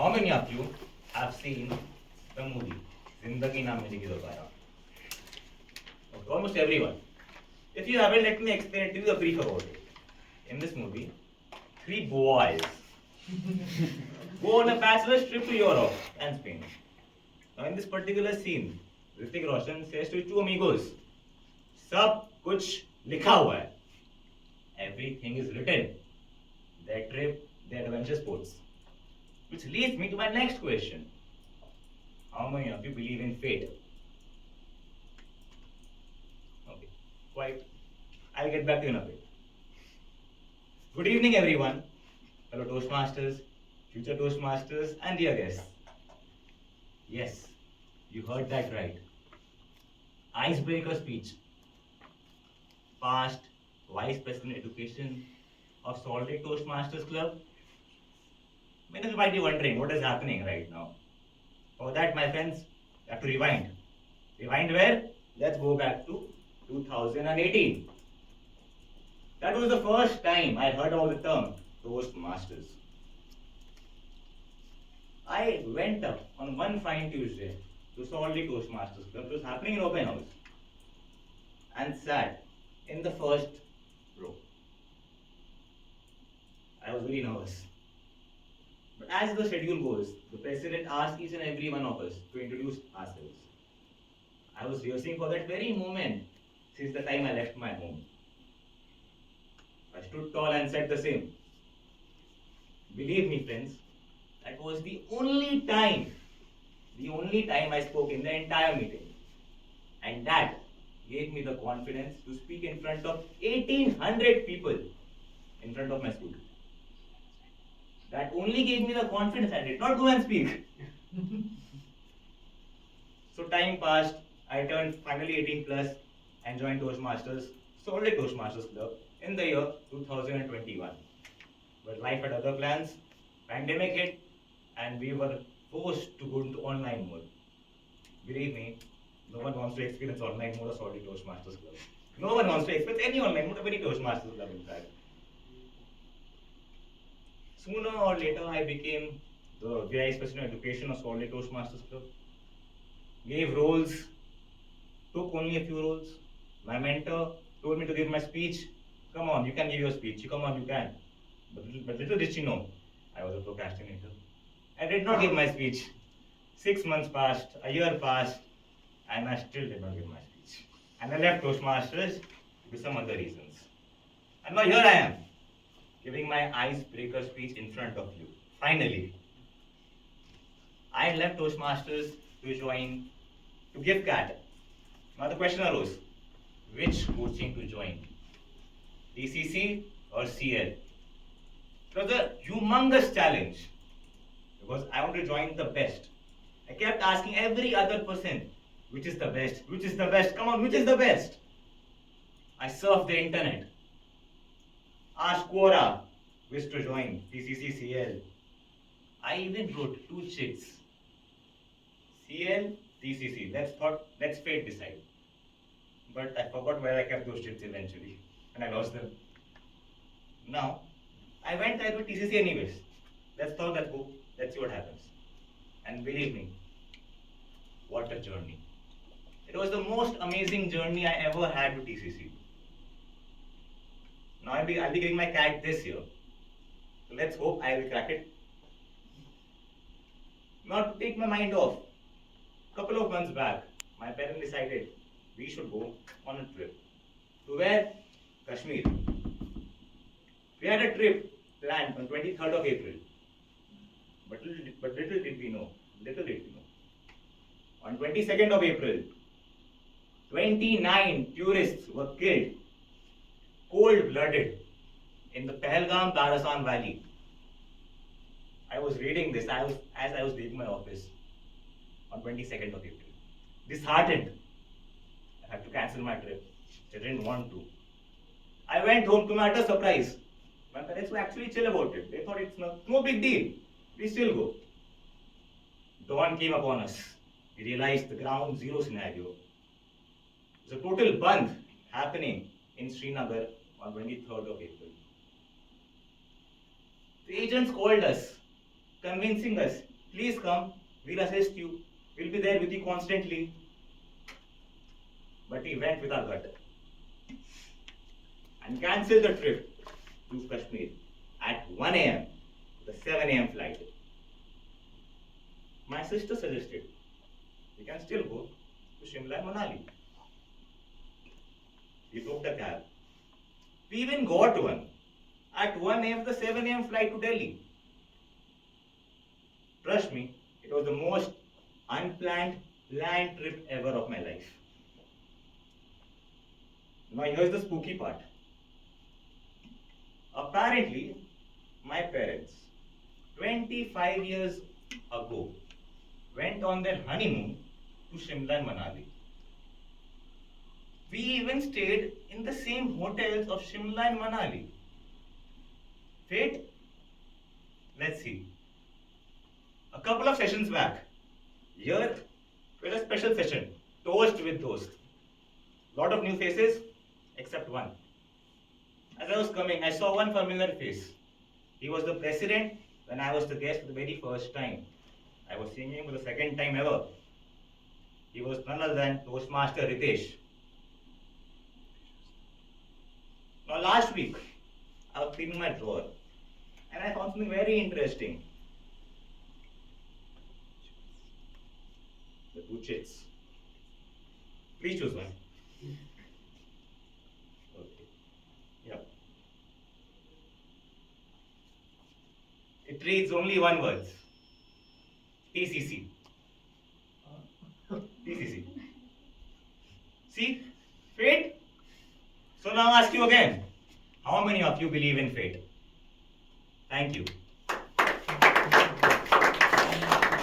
How many of you have seen the movie Zindagi Na Milegi Dobara? Okay, almost everyone. If you haven't, let me explain to you a brief about it. In this movie, three boys go on a bachelor's trip to Europe and Spain. Now, in this particular scene, Hrithik Roshan says to his two amigos, "Sab kuch likha hua hai." Everything is written. Their trip, their adventure sports. Which leads me to my next question. How many of you believe in fate? Okay, quite. I'll get back to you in a bit. Good evening, everyone. Fellow Toastmasters, future Toastmasters, and dear guests. Yes, you heard that right. Icebreaker speech. Past Vice President Education of Salt Lake Toastmasters Club. Many of you might be wondering what is happening right now. For that, my friends, you have to rewind. Rewind where? Let's go back to 2018. That was the first time I heard about the term Toastmasters. I went up on one fine Tuesday to Salt Lake Toastmasters Club. It was happening in open house. And sat in the first row. I was very nervous. But as the schedule goes, the president asked each and every one of us to introduce ourselves. I was rehearsing for that very moment since the time I left my home. I stood tall and said the same. Believe me, friends, that was the only time I spoke in the entire meeting. And that gave me the confidence to speak in front of 1800 people in front of my school. That only gave me the confidence. I did not go and speak. So time passed. I turned finally 18 plus and joined Toastmasters, Salt Lake Toastmasters Club in the year 2021. But life had other plans. Pandemic hit and we were forced to go into online mode. Believe me, no one wants to experience online mode of Salt Lake Toastmasters Club. No one wants to experience any online mode of any Toastmasters Club in fact. Sooner or later, I became the Vice President Education of Salt Lake Toastmasters Club. Gave roles, took only a few roles. My mentor told me to give my speech. Come on, you can give your speech. Come on, you can. But little did she know, I was a procrastinator. I did not give my speech. 6 months passed, a year passed, and I still did not give my speech. And I left Toastmasters with some other reasons. And now here I am, giving my icebreaker speech in front of you. Finally, I left Toastmasters to give CAT. Now the question arose, which coaching to join? TCC or CL? It was a humongous challenge because I wanted to join the best. I kept asking every other person, which is the best? Which is the best? Come on, which is the best? I surfed the internet. Asked Quora which to join, TCC, CL. I even wrote 2 chicks. CL, TCC. Let's fate decide. But I forgot where I kept those chicks eventually, and I lost them. Now, I went there to TCC anyways. Let's go. Let's see what happens. And believe me, what a journey. It was the most amazing journey I ever had to TCC. Now I'll be giving my CAT this year. So let's hope I will crack it. Now to take my mind off, couple of months back, my parents decided we should go on a trip. To where? Kashmir. We had a trip planned on 23rd of April. But little did we know, on 22nd of April, 29 tourists were killed, cold-blooded, in the Pahalgam Tarasan Valley. I was reading this as I was leaving my office on 22nd of April. Disheartened, I had to cancel my trip. I didn't want to. I went home to my utter surprise. My parents were actually chill about it. They thought it's no big deal. We still go. Dawn came upon us. We realized the ground zero scenario. There's a total bandh happening in Srinagar on 23rd of April. The agents called us, convincing us Please come. We'll assist you. We'll be there with you constantly. But he went with our gut and cancelled the trip to Kashmir at 1 a.m. the 7 a.m. flight. My sister suggested we can still go to Shimla and Manali. We booked a cab. We even got one at 1 a.m. the 7 a.m. flight to Delhi. Trust me, it was the most unplanned planned trip ever of my life. Now here's the spooky part. Apparently, my parents, 25 years ago, went on their honeymoon to Shimla and Manali. We even stayed in the same hotels of Shimla and Manali. Fate? Let's see. A couple of sessions back, here we had a special session, Toast with Toast. Lot of new faces, except one. As I was coming, I saw one familiar face. He was the president when I was the guest for the very first time. I was seeing him for the second time ever. He was none other than Toastmaster Ritesh. Now last week, I was cleaning my drawer and I found something very interesting. The two chits. Please choose one. Okay. Yep. It reads only one word. TCC. TCC. See? Fate? So now I ask you again. How many of you believe in fate? Thank you.